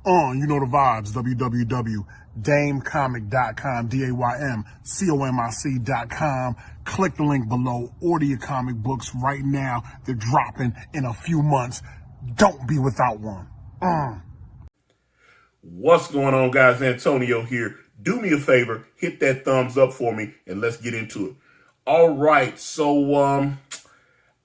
You know the vibes. www.daymcomic.com, DAYMCOMIC.com. Click the link below. Order your comic books right now. They're dropping in a few months. Don't be without one. What's going on, guys? Antonio here. Do me a favor, hit that thumbs up for me, and let's get into it. All right, so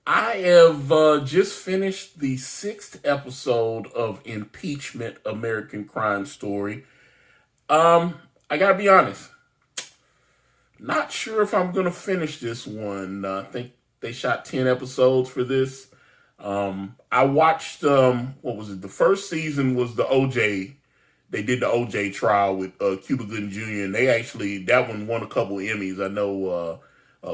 I have just finished the 6th episode of Impeachment, American Crime Story. I gotta be honest, not sure if I'm gonna finish this one. I think they shot 10 episodes for this. I watched, what was it? The first season was the OJ. They did the OJ trial with Cuba Gooding Jr. and that one won a couple Emmys. I know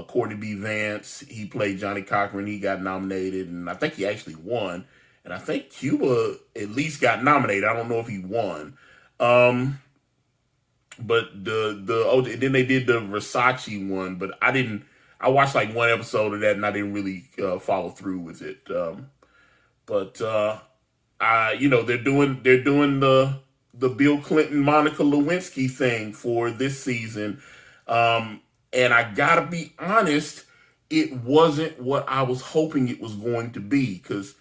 Courtney B. Vance, he played Johnny Cochran. He got nominated, and I think he actually won. And I think Cuba at least got nominated. I don't know if he won. But the OJ, then they did the Versace one, but I watched like one episode of that, and I didn't really follow through with it. They're doing the Bill Clinton, Monica Lewinsky thing for this season. And I gotta be honest, it wasn't what I was hoping it was going to be, because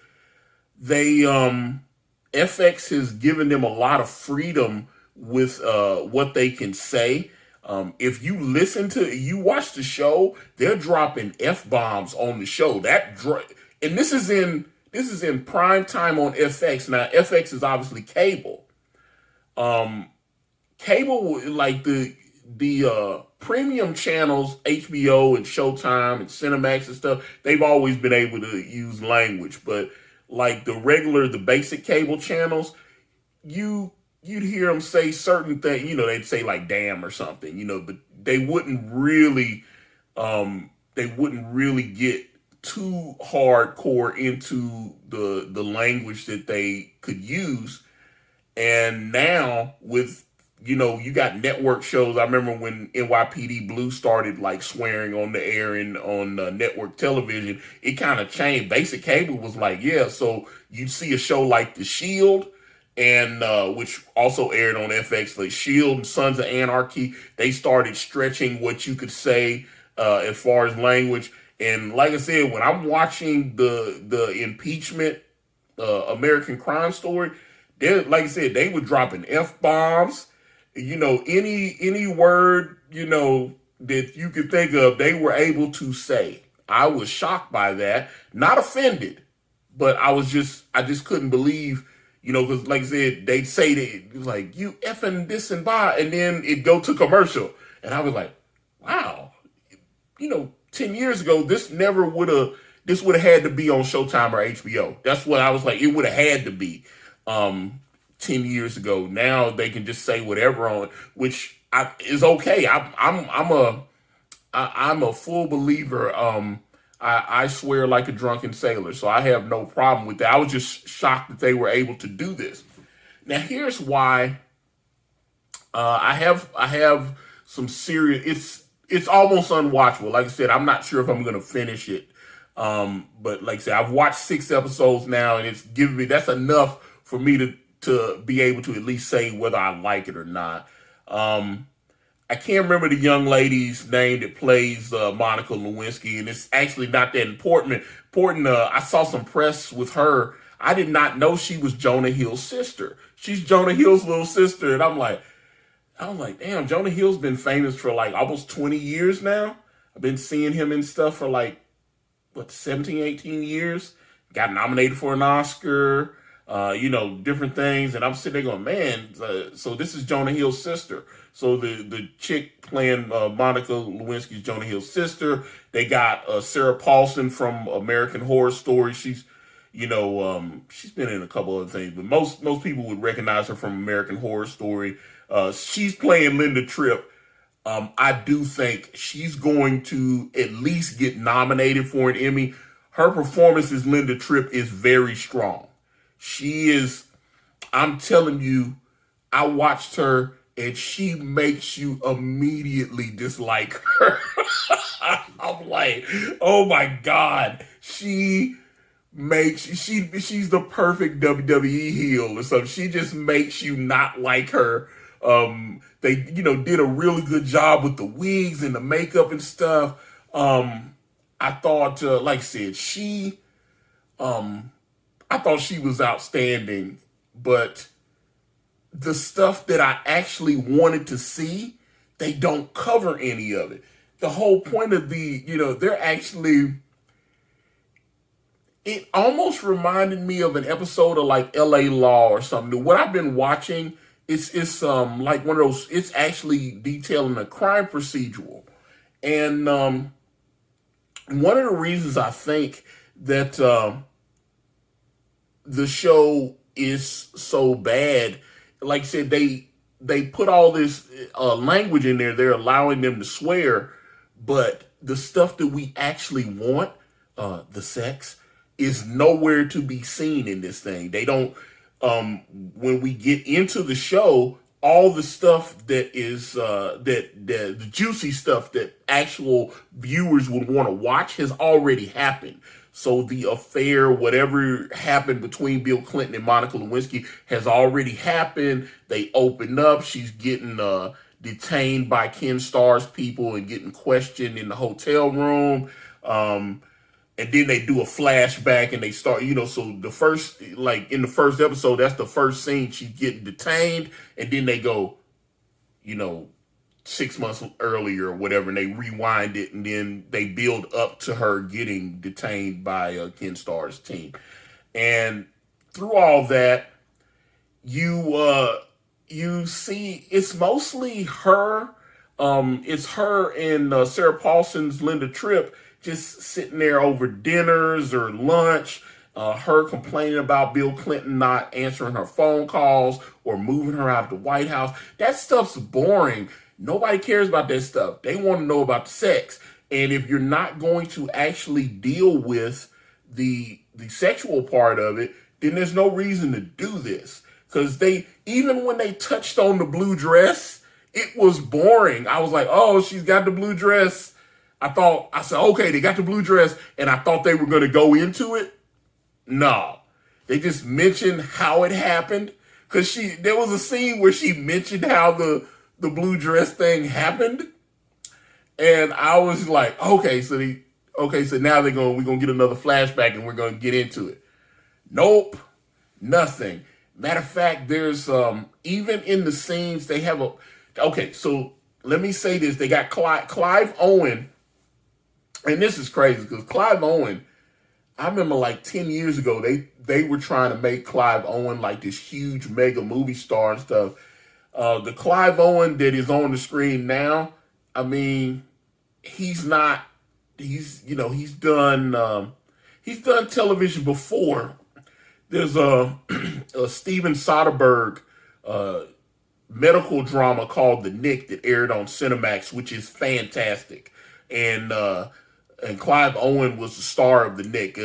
FX has given them a lot of freedom with what they can say. If you watch the show, they're dropping F-bombs on the show. And this is in prime time on FX. Now, FX is obviously cable. Cable, like the premium channels, HBO and Showtime and Cinemax and stuff, they've always been able to use language. But like the basic cable channels, you'd hear them say certain things, they'd say like damn or something, but they wouldn't really get too hardcore into the language that they could use. And now with, you got network shows. I remember when NYPD Blue started like swearing on the air and on network television, it kind of changed. Basic cable was like, yeah, so you'd see a show like The Shield, and which also aired on FX, like Shield and Sons of Anarchy. They started stretching what you could say as far as language. And like I said, when I'm watching the Impeachment, American Crime Story, like I said, they were dropping F-bombs. Any word, that you could think of, they were able to say. I was shocked by that. Not offended, but I just couldn't believe, because like I said, they'd say that, like, you effing this and blah, and then it go to commercial. And I was like, wow, 10 years ago, this would have had to be on Showtime or HBO. That's what I was like, it would have had to be. 10 years ago. Now they can just say whatever on, which is okay. I'm a full believer. I swear like a drunken sailor, so I have no problem with that. I was just shocked that they were able to do this. Now here's why I have some serious. It's almost unwatchable. Like I said, I'm not sure if I'm going to finish it. But like I said, I've watched 6 episodes now, and it's giving me, that's enough for me to be able to at least say whether I like it or not. I can't remember the young lady's name that plays Monica Lewinsky, and it's actually not that important. I saw some press with her. I did not know she was Jonah Hill's sister. She's Jonah Hill's little sister, and I'm like, damn, Jonah Hill's been famous for like almost 20 years now. I've been seeing him in stuff for like, 17, 18 years. Got nominated for an Oscar. Different things. And I'm sitting there going, man, so this is Jonah Hill's sister. So the chick playing Monica Lewinsky is Jonah Hill's sister. They got Sarah Paulson from American Horror Story. She's, she's been in a couple other things, but most people would recognize her from American Horror Story. She's playing Linda Tripp. I do think she's going to at least get nominated for an Emmy. Her performance as Linda Tripp is very strong. She is, I'm telling you, I watched her and she makes you immediately dislike her. I'm like, oh my God. She makes she's the perfect WWE heel or something. She just makes you not like her. They did a really good job with the wigs and the makeup and stuff. I thought, like I said, I thought she was outstanding, but the stuff that I actually wanted to see, they don't cover any of it. The whole point of they're actually, it almost reminded me of an episode of like LA Law or something. What I've been watching, it's like one of those, it's actually detailing a crime procedural. And one of the reasons I think that the show is so bad, like I said, they put all this language in there. They're allowing them to swear, but the stuff that we actually want, the sex, is nowhere to be seen in this thing. They don't. When we get into the show, all the stuff that is the juicy stuff that actual viewers would want to watch has already happened. So the affair, whatever happened between Bill Clinton and Monica Lewinsky, has already happened. They open up. She's getting detained by Ken Starr's people and getting questioned in the hotel room. And then they do a flashback and they start, so the first, like in the first episode, that's the first scene, she's getting detained. And then they go, 6 months earlier or whatever, and they rewind it, and then they build up to her getting detained by Ken Starr's team. And through all that, you see it's mostly her. It's her and Sarah Paulson's Linda Tripp just sitting there over dinners or lunch. Her complaining about Bill Clinton not answering her phone calls or moving her out of the White House. That stuff's boring. Nobody cares about that stuff. They want to know about the sex. And if you're not going to actually deal with the sexual part of it, then there's no reason to do this. Because even when they touched on the blue dress, it was boring. I was like, oh, she's got the blue dress. I said, okay, they got the blue dress, and I thought they were going to go into it. No. They just mentioned how it happened. Because there was a scene where she mentioned how the blue dress thing happened. And I was like, okay, so now we're going to get another flashback and we're going to get into it. Nope. Nothing. Matter of fact, there's even in the scenes they have okay, so let me say this. They got Clive Owen, and this is crazy because Clive Owen, I remember like 10 years ago, they were trying to make Clive Owen like this huge mega movie star and stuff. The Clive Owen that is on the screen now, I mean, he's done television before. There's a Steven Soderbergh medical drama called The Nick that aired on Cinemax, which is fantastic. And Clive Owen was the star of The Nick.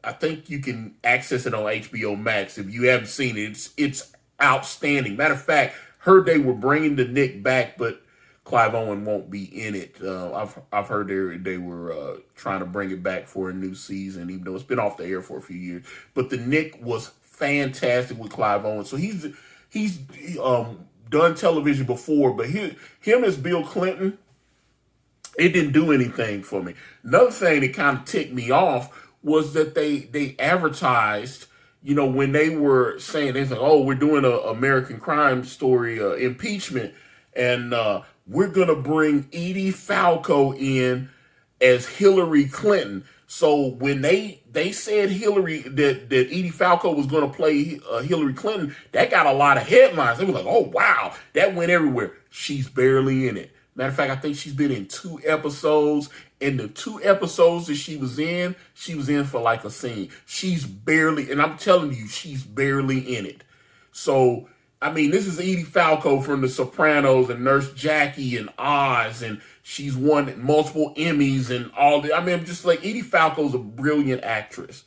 I think you can access it on HBO Max. If you haven't seen it, it's outstanding. Matter of fact, heard they were bringing The Nick back, but Clive Owen won't be in it. I've heard they were trying to bring it back for a new season, even though it's been off the air for a few years. But The Nick was fantastic with Clive Owen. So he's done television before, but him as Bill Clinton, it didn't do anything for me. Another thing that kind of ticked me off was that they advertised, when they were saying, they said, oh, we're doing an American crime story, Impeachment, and we're going to bring Edie Falco in as Hillary Clinton. So when they said that Edie Falco was going to play Hillary Clinton, that got a lot of headlines. They were like, oh, wow, that went everywhere. She's barely in it. Matter of fact, I think she's been in 2 episodes. In the 2 episodes that she was in for like a scene. She's barely, and I'm telling you, she's barely in it. So, I mean, this is Edie Falco from The Sopranos and Nurse Jackie and Oz, and she's won multiple Emmys and all that. I mean, I'm just like, Edie Falco's a brilliant actress.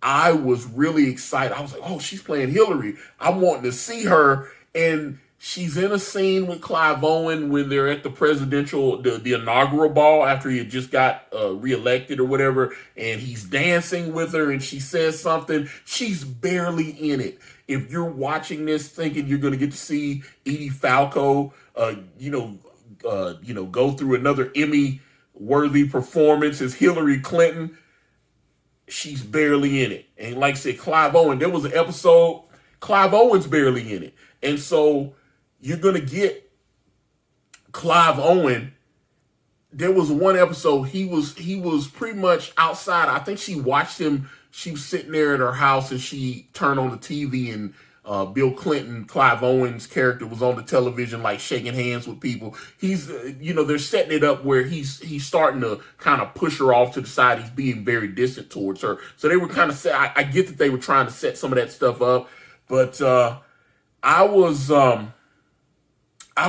I was really excited. I was like, oh, she's playing Hillary. I'm wanting to see her. And She's in a scene with Clive Owen when they're at the the inaugural ball after he had just got reelected or whatever, and he's dancing with her, and she says something. She's barely in it. If you're watching this thinking you're going to get to see Edie Falco, go through another Emmy-worthy performance as Hillary Clinton, she's barely in it. And like I said, Clive Owen, there was an episode, Clive Owen's barely in it. And so you're going to get Clive Owen. There was one episode, he was pretty much outside. I think she watched him. She was sitting there at her house and she turned on the TV and Bill Clinton, Clive Owen's character, was on the television, like shaking hands with people. He's, they're setting it up where he's starting to kind of push her off to the side. He's being very distant towards her. So they were kind of I get that they were trying to set some of that stuff up, but I was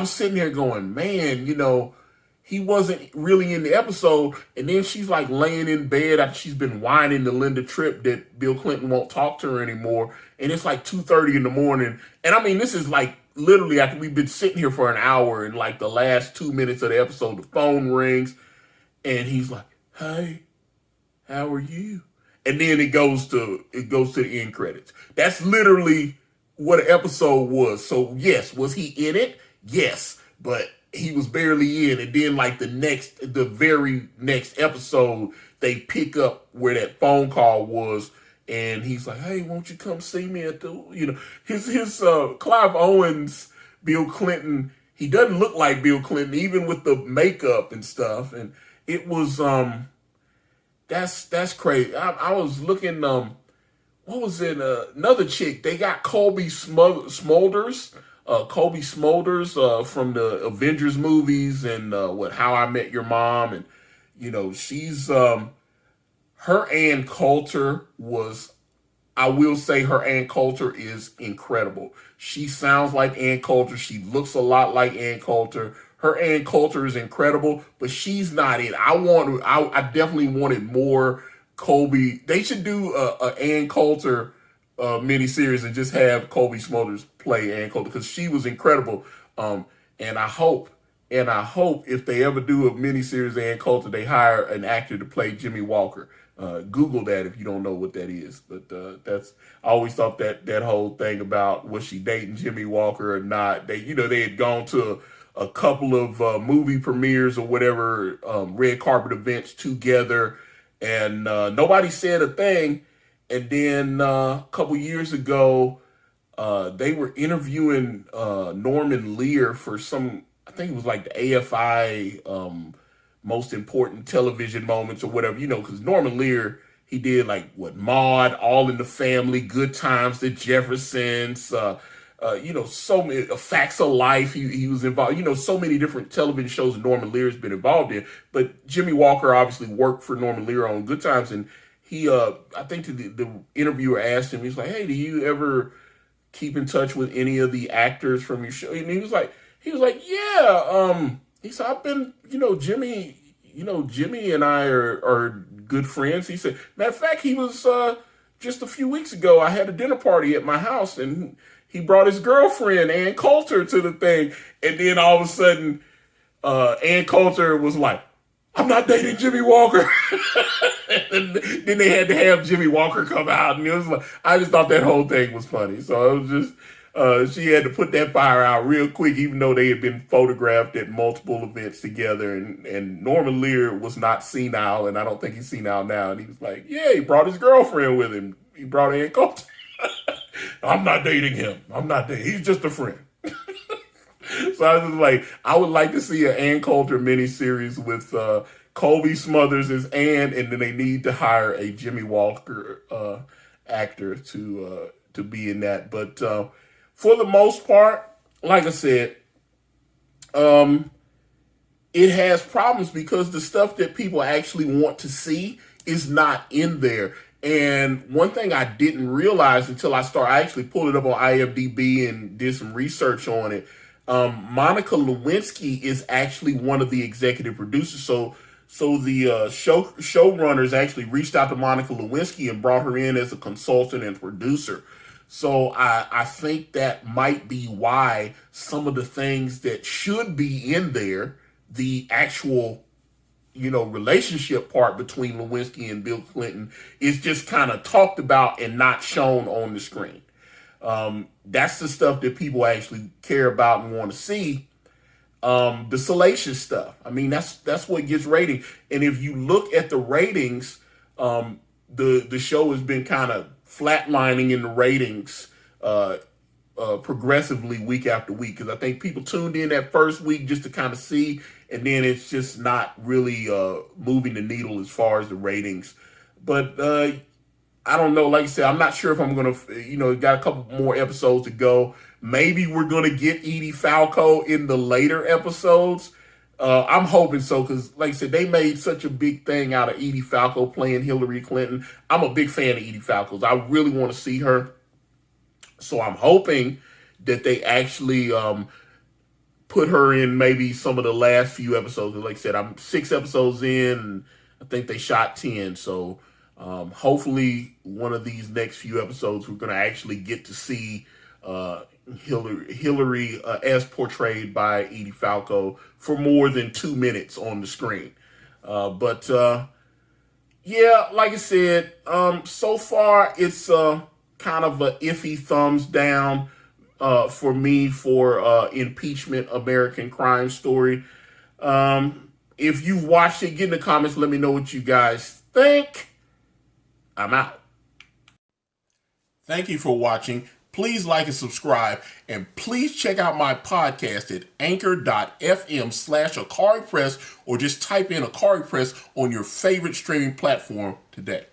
sitting there going, man, he wasn't really in the episode. And then she's like laying in bed after she's been whining to Linda Tripp that Bill Clinton won't talk to her anymore. And it's like 2:30 in the morning. And I mean, this is like literally after we've been sitting here for an hour, and like the last 2 minutes of the episode, the phone rings and he's like, hey, how are you? And then it goes to the end credits. That's literally what an episode was. So yes, was he in it? Yes, but he was barely in. And then like the very next episode, they pick up where that phone call was, and he's like, hey, won't you come see me at the, his Clive Owens, Bill Clinton, he doesn't look like Bill Clinton, even with the makeup and stuff. And it was, that's crazy. I was looking, what was it? Another chick, they got Colby Smulders. Colby Smulders from the Avengers movies and How I Met Your Mom. And, she's, her Ann Coulter was, I will say her Ann Coulter is incredible. She sounds like Ann Coulter. She looks a lot like Ann Coulter. Her Ann Coulter is incredible, but she's not it. I definitely wanted more Colby. They should do a Ann Coulter miniseries and just have Colby Smulders play Ann Coulter, because she was incredible. And I hope if they ever do a miniseries of Ann Coulter, they hire an actor to play Jimmy Walker. Google that if you don't know what that is. But I always thought that whole thing about was she dating Jimmy Walker or not. They had gone to a couple of movie premieres or whatever, red carpet events together, and nobody said a thing. And then a couple years ago, they were interviewing Norman Lear for some, I think it was like the AFI most important television moments or whatever, because Norman Lear, he did like Maude, All in the Family, Good Times, The Jeffersons, so many Facts of Life. He was involved, so many different television shows Norman Lear's been involved in. But Jimmy Walker obviously worked for Norman Lear on Good Times, and he, I think the interviewer asked him, he's like, hey, do you ever keep in touch with any of the actors from your show? And he was like, yeah. He said, I've been, Jimmy and I are good friends. He said, matter of fact, he was just a few weeks ago, I had a dinner party at my house, and he brought his girlfriend, Ann Coulter, to the thing. And then all of a sudden, Ann Coulter was like, I'm not dating Jimmy Walker. And then they had to have Jimmy Walker come out. And it was like, I just thought that whole thing was funny. So it was just, she had to put that fire out real quick, even though they had been photographed at multiple events together. And Norman Lear was not senile, and I don't think he's senile now. And he was like, yeah, he brought his girlfriend with him. He brought Ann Coulter. I'm not dating him. He's just a friend. So I was just like, I would like to see an Ann Coulter miniseries with Colby Smulders as Ann, and then they need to hire a Jimmy Walker actor to be in that. But for the most part, like I said, it has problems because the stuff that people actually want to see is not in there. And one thing I didn't realize until I actually pulled it up on IMDb and did some research on it. Monica Lewinsky is actually one of the executive producers. So the showrunners actually reached out to Monica Lewinsky and brought her in as a consultant and producer. So I think that might be why some of the things that should be in there, the actual, relationship part between Lewinsky and Bill Clinton, is just kind of talked about and not shown on the screen. That's the stuff that people actually care about and want to see. The salacious stuff. I mean, that's what gets ratings. And if you look at the ratings, the show has been kind of flatlining in the ratings progressively week after week, because I think people tuned in that first week just to kind of see, and then it's just not really moving the needle as far as the ratings. But I don't know. Like I said, I'm not sure if I'm going to, got a couple more episodes to go. Maybe we're going to get Edie Falco in the later episodes. I'm hoping so, because like I said, they made such a big thing out of Edie Falco playing Hillary Clinton. I'm a big fan of Edie Falco's. I really want to see her. So I'm hoping that they actually put her in maybe some of the last few episodes. Like I said, I'm 6 episodes in, and I think they shot 10. So hopefully one of these next few episodes, we're going to actually get to see Hillary as portrayed by Edie Falco for more than 2 minutes on the screen. But like I said, so far it's kind of a iffy thumbs down for me for Impeachment, American Crime Story. If you've watched it, get in the comments, let me know what you guys think. I'm out. Thank you for watching. Please like and subscribe, and please check out my podcast at anchor.fm/Ikari Press, or just type in Ikari Press on your favorite streaming platform today.